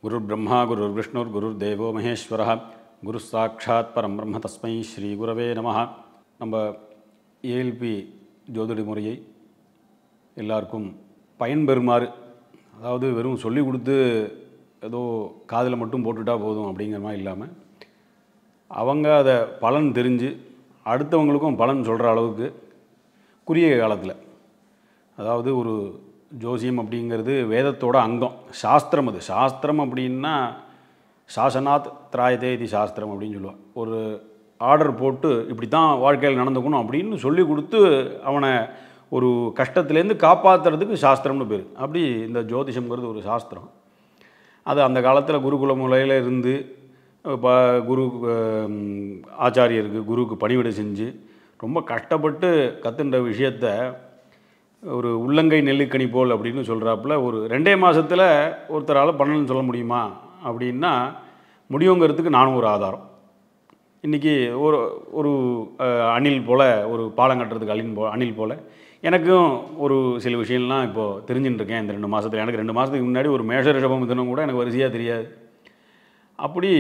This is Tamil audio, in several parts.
गुरुर्ब्रह्मा गुरुर्विष्णुर् गुरुर्देवो महेश्वरः गुरु साक्षात् परम ब्रह्म तस्मै श्री गुरवे நமஹ. நம்ம ஏஎல்பி ஜோதிட முறையை எல்லாருக்கும் பயன்பெறுமாறு, அதாவது வெறும் சொல்லி கொடுத்து ஏதோ காதில் மட்டும் போட்டுட்டா போதும் அப்படிங்கிற மாதிரி இல்லாமல், அவங்க அதை பலன் தெரிஞ்சு அடுத்தவங்களுக்கும் பலன் சொல்கிற அளவுக்கு குறுகிய காலத்தில், அதாவது ஒரு ஜோசியம் அப்படிங்கிறது வேதத்தோட அங்கம், சாஸ்திரம். அது சாஸ்திரம் அப்படின்னா சாசனாத் திராயதே இது சாஸ்திரம் அப்படின்னு சொல்லுவாள். ஒரு ஆர்டர் போட்டு இப்படி தான் வாழ்க்கையில் நடந்துக்கணும் அப்படின்னு சொல்லி கொடுத்து அவனை ஒரு கஷ்டத்துலேருந்து காப்பாற்றுறதுக்கு சாஸ்திரம்னு பேர். அப்படி இந்த ஜோதிஷங்கிறது ஒரு சாஸ்திரம். அது அந்த காலத்தில் குருகுல முறையில் இருந்து குரு ஆச்சாரியருக்கு குருவுக்கு பணிவிடை செஞ்சு ரொம்ப கஷ்டப்பட்டு கற்றுன்ற விஷயத்தை ஒரு உள்ளங்கை நெல்லிக்கனி போல் அப்படின்னு சொல்கிறாப்புல, ஒரு 2 மாதத்தில் ஒருத்தரால் பண்ணணும்னு சொல்ல முடியுமா அப்படின்னா முடியுங்கிறதுக்கு நானும் ஒரு ஆதாரம். இன்றைக்கி ஒரு ஒரு அணில் போல், ஒரு பாலம் கட்டுறதுக்கு அணில் போல் எனக்கும் ஒரு சில விஷயம்லாம் இப்போது தெரிஞ்சுட்டு இருக்கேன் இந்த 2 மாதத்தில். எனக்கு 2 மாதத்துக்கு முன்னாடி ஒரு மேஷ ரிஷபம் தினம் கூட எனக்கு வரிசையாக தெரியாது. அப்படி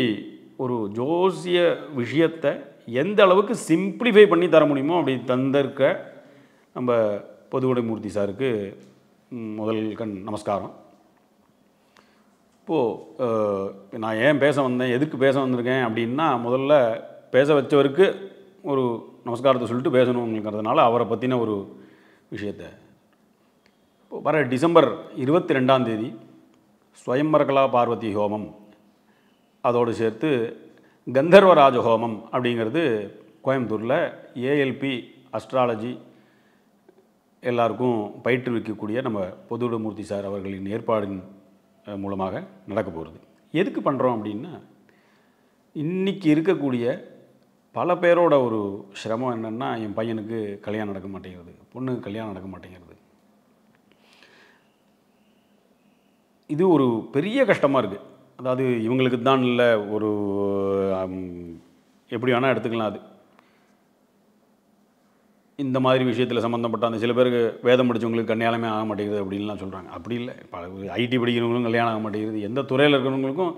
ஒரு ஜோசிய விஷயத்தை எந்த அளவுக்கு சிம்பிளிஃபை பண்ணி தர முடியுமோ அப்படி தந்திருக்க நம்ம பொதுவுடைமூர்த்தி சாருக்கு முதல் நமஸ்காரம். இப்போது நான் ஏன் பேச வந்தேன், எதுக்கு பேச வந்திருக்கேன் அப்படின்னா, முதல்ல பேச வச்சவருக்கு ஒரு நமஸ்காரத்தை சொல்லிட்டு பேசணுங்கிறதுனால அவரை பற்றின ஒரு விஷயத்தை. இப்போ வர டிசம்பர் 22 ஸ்வயம்பரகலா பார்வதி ஹோமம், அதோடு சேர்த்து கந்தர்வராஜ ஹோமம் அப்படிங்கிறது கோயம்புத்தூரில் ஏஎல்பி அஸ்ட்ராலஜி எல்லாருக்கும் பயிற்றுவிக்கக்கூடிய நம்ம பொதுவுடைமூர்த்தி சார் அவர்களின் ஏற்பாடின் மூலமாக நடக்க போகிறது. எதுக்கு பண்ணுறோம் அப்படின்னா, இன்றைக்கி இருக்கக்கூடிய பல பேரோட ஒரு சிரமம் என்னென்னா, என் பையனுக்கு கல்யாணம் நடக்க மாட்டேங்கிறது, பொண்ணுக்கு கல்யாணம் நடக்க மாட்டேங்கிறது. இது ஒரு பெரிய கஷ்டமாக இருக்குது. அதாவது இவங்களுக்கு தான் இல்லை, ஒரு எப்படி வேணால் எடுத்துக்கலாம். அது இந்த மாதிரி விஷயத்தில் சம்மந்தப்பட்ட அந்த சில பேருக்கு வேதம் படித்தவங்களுக்கு கல்யாணமே ஆக மாட்டேங்குது அப்படின்லாம் சொல்கிறாங்க. அப்படி இல்லை, ஐடி படிக்கிறவங்களுக்கும் கல்யாணம் ஆக மாட்டேங்குது, எந்த துறையில் இருக்கிறவங்களுக்கும்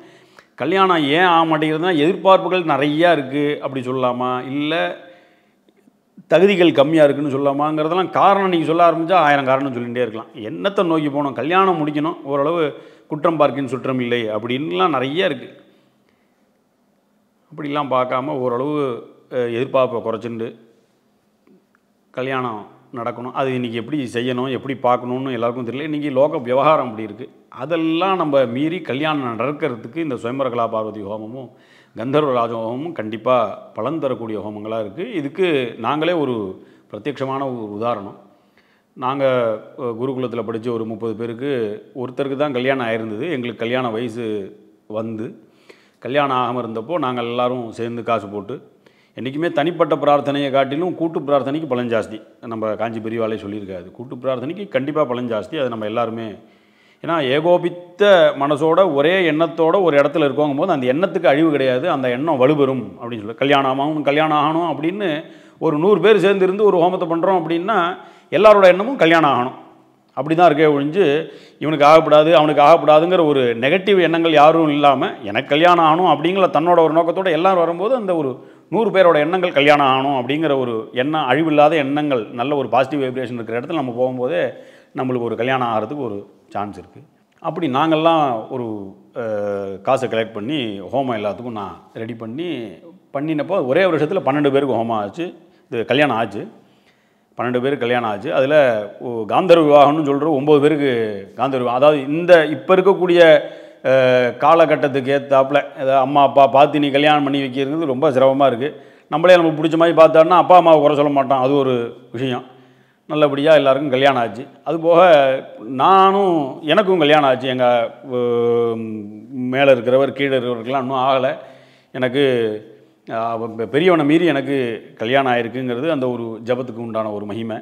கல்யாணம் ஏன் ஆக மாட்டேங்கிறதுனா எதிர்பார்ப்புகள் நிறையா இருக்குது அப்படி சொல்லலாமா, இல்லை தகுதிகள் கம்மியாக இருக்குதுன்னு சொல்லலாமாங்கிறதெல்லாம் காரணம் நீங்கள் சொல்ல ஆரம்பித்தா 1000 காரணம் சொல்லிகிட்டே இருக்கலாம். என்னத்தை நோக்கி போகணும், கல்யாணம் முடிக்கணும், ஓரளவு குற்றம் பார்க்கின் சுற்றம் இல்லை அப்படின்லாம் நிறைய இருக்குது. அப்படிலாம் பார்க்காம ஓரளவு எதிர்பார்ப்பை குறைச்சிண்டு கல்யாணம் நடக்கணும். அது இன்றைக்கி எப்படி செய்யணும், எப்படி பார்க்கணுன்னு எல்லாருக்கும் தெரியல. இன்றைக்கி லோக விவகாரம் அப்படி இருக்குது. அதெல்லாம் நம்ம மீறி கல்யாணம் நடக்கிறதுக்கு இந்த ஸ்வயம்பரகலா பார்வதி ஹோமமும் கந்தர்வராஜ ஹோமமும் கண்டிப்பாக பலன் தரக்கூடிய ஹோமங்களாக இருக்குது. இதுக்கு நாங்களே ஒரு பிரத்யட்சமான ஒரு உதாரணம். நாங்கள் குருகுலத்தில் படித்த ஒரு 30 பேருக்கு ஒருத்தருக்கு தான் கல்யாணம் ஆயிருந்தது. எங்களுக்கு கல்யாண வயசு வந்து கல்யாணம் ஆகாமல் இருந்தப்போ நாங்கள் எல்லோரும் சேர்ந்து காசு போட்டு, என்றைக்குமே தனிப்பட்ட பிரார்த்தனையை காட்டிலும் கூட்டு பிரார்த்தனைக்கு பலன் ஜாஸ்தி. நம்ம காஞ்சி பெரியவாளே சொல்லியிருக்காது, கூட்டு பிரார்த்தனைக்கு கண்டிப்பாக பலன் ஜாஸ்தி. அது நம்ம எல்லாருமே, ஏன்னா ஏகோபித்த மனசோட ஒரே எண்ணத்தோட ஒரு இடத்துல இருக்கோங்கும் போது அந்த எண்ணத்துக்கு அழிவு கிடையாது, அந்த எண்ணம் வலுப்பெறும் அப்படின்னு சொல்லி. கல்யாணம் ஆகணும் அப்படின்னு ஒரு 100 பேர் சேர்ந்து இருந்து ஒரு ஹோமத்தை பண்ணுறோம் அப்படின்னா எல்லாரோட எண்ணமும் கல்யாணம் ஆகணும் அப்படி தான் இருக்கே ஒழிஞ்சு இவனுக்கு ஆகக்கூடாது அவனுக்கு ஆகக்கூடாதுங்கிற ஒரு நெகட்டிவ் எண்ணங்கள் யாரும் இல்லாமல் எனக்கு கல்யாணம் ஆகணும் அப்படிங்கிற தன்னோட ஒரு நோக்கத்தோடு எல்லோரும் வரும்போது அந்த ஒரு 100 பேரோட எண்ணங்கள் கல்யாணம் ஆகணும் அப்படிங்கிற ஒரு எண்ணம், அழிவில்லாத எண்ணங்கள், நல்ல ஒரு பாசிட்டிவ் வைப்ரேஷன் இருக்கிற இடத்துல நம்ம போகும்போதே நம்மளுக்கு ஒரு கல்யாணம் ஆகிறதுக்கு ஒரு சான்ஸ் இருக்குது. அப்படி நாங்கள்லாம் ஒரு காசை கலெக்ட் பண்ணி ஹோமம் எல்லாத்துக்கும் நான் ரெடி பண்ணினப்போ ஒரே வருஷத்தில் 12 பேருக்கு ஹோமம் ஆச்சு, இது கல்யாணம் ஆச்சு. 12 பேருக்கு கல்யாணம் ஆச்சு. அதில் காந்தர்வ விவாகம்னு சொல்கிற 9 பேருக்கு காந்தர்வ, அதாவது இந்த இப்போ இருக்கக்கூடிய காலகட்டத்துக்கு ஏற்றாப்புல, ஏதாவது அம்மா அப்பா பார்த்து நீ கல்யாணம் பண்ணி வைக்கிறது ரொம்ப சிரமமாக இருக்குது. நம்மளே நம்ம பிடிச்ச மாதிரி பார்த்தாருன்னா அப்பா அம்மாவை குறை சொல்ல மாட்டோம், அது ஒரு விஷயம். நல்லபடியாக எல்லாருக்கும் கல்யாணம் ஆச்சு. அதுபோக எனக்கும் கல்யாணம் ஆச்சு. எங்கள் மேலே இருக்கிறவர் கீழே இருக்கிறவருக்கெல்லாம் இன்னும் ஆகலை. எனக்கு பெரியவனை மீறி எனக்கு கல்யாணம் ஆகிருக்குங்கிறது அந்த ஒரு ஜபத்துக்கு உண்டான ஒரு மகிமை.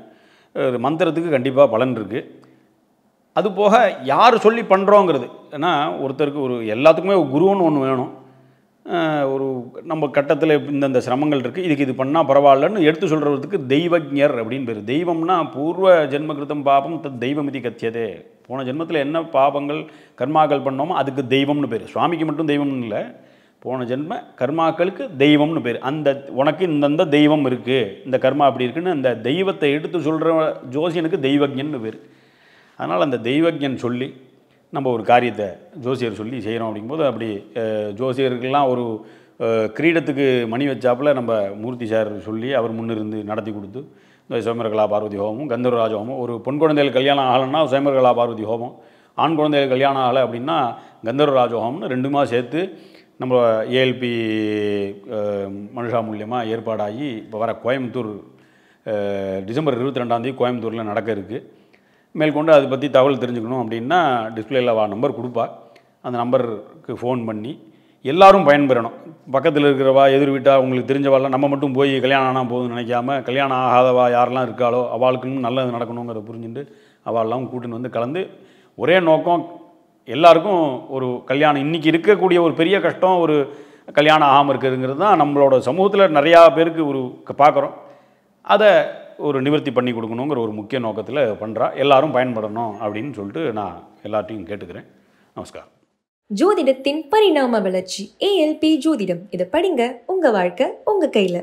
மந்திரத்துக்கு கண்டிப்பாக பலன் இருக்குது. அதுபோக யார் சொல்லி பண்ணுறோங்கிறது, ஏன்னா ஒருத்தருக்கு ஒரு எல்லாத்துக்குமே ஒரு குருன்னு ஒன்று வேணும். ஒரு நம்ம கட்டத்தில் இந்தந்த சிரமங்கள் இருக்குது, இதுக்கு இது பண்ணால் பரவாயில்லன்னு எடுத்து சொல்கிறதுக்கு தெய்வஜர் அப்படின்னு பேர். தெய்வம்னா பூர்வ ஜென்மகிருத்தம் பாபம் தத் தெய்வமிதி கத்தியதே. போன ஜென்மத்தில் என்ன பாபங்கள் கர்மாக்கள் பண்ணோமோ அதுக்கு தெய்வம்னு பேர். சுவாமிக்கு மட்டும் தெய்வம்னு இல்லை, போன ஜென்ம கர்மாக்களுக்கு தெய்வம்னு பேர். அந்த உனக்கு இந்தந்த தெய்வம் இருக்குது, இந்த கர்மா அப்படி இருக்குன்னு அந்த தெய்வத்தை எடுத்து சொல்கிற ஜோசியனுக்கு தெய்வஜன்னு பேர். அதனால் அந்த தெய்வஜன் சொல்லி நம்ம ஒரு காரியத்தை ஜோசியர் சொல்லி செய்கிறோம் அப்படிங்கும்போது, அப்படி ஜோசியருக்கெல்லாம் ஒரு கிரீடத்துக்கு மணி வச்சாப்புல நம்ம மூர்த்தி சார் சொல்லி அவர் முன்னிருந்து நடத்தி கொடுத்து இந்த சுயம்பரகலா பார்வதி ஹோமம், கந்தர்வராஜ ஹோமம். ஒரு பொன் குழந்தைகள் கல்யாணம் ஆகலைன்னா சுயம்பரகலா பார்வதி ஹோமம், ஆண் குழந்தைகள் கல்யாணம் ஆகலை அப்படின்னா கந்தர்வராஜ ஹோமம்னு ரெண்டுமா சேர்த்து நம்ம ஏஎல்பி மனுஷா மூலியமாக ஏற்பாடாகி இப்போ வர கோயம்புத்தூர் டிசம்பர் 22 கோயம்புத்தூரில் நடக்க இருக்குது. மேற்கொண்டு அதை பற்றி தகவல் தெரிஞ்சுக்கணும் அப்படின்னா டிஸ்பிளேயில் நம்பர் கொடுப்பா, அந்த நம்பருக்கு ஃபோன் பண்ணி எல்லோரும் பயன்பெறணும். பக்கத்தில் இருக்கிறவா, எதிர் வீட்டா, உங்களுக்கு தெரிஞ்சவாலாம் நம்ம மட்டும் போய் கல்யாணம் ஆனால் போதும்னு நினைக்காம, கல்யாணம் ஆகாதவா யாரெல்லாம் இருக்காளோ அவளுக்குன்னு நல்லது நடக்கணுங்கிறத புரிஞ்சுட்டு அவள்லாம் கூட்டின்னு வந்து கலந்து ஒரே நோக்கம் எல்லாருக்கும் ஒரு கல்யாணம். இன்றைக்கி இருக்கக்கூடிய ஒரு பெரிய கஷ்டம் ஒரு கல்யாணம் ஆகாமல் இருக்கிறதுங்கிறது தான் நம்மளோட சமூகத்தில் நிறையா பேருக்கு ஒரு பார்க்குறோம். அதை ஒரு நிவர்த்தி பண்ணி கொடுக்கணுங்கிற ஒரு முக்கிய நோக்கத்தில் பண்ணுறா. எல்லாரும் பயன்படணும் அப்படின்னு சொல்லிட்டு நான் எல்லாத்தையும் கேட்டுக்கிறேன். நமஸ்காரம். ஜோதிடத்தின் பரிணாம வளர்ச்சி ALP ஜோதிடம். இதை படிங்க, உங்க வாழ்க்கை உங்க கையில்.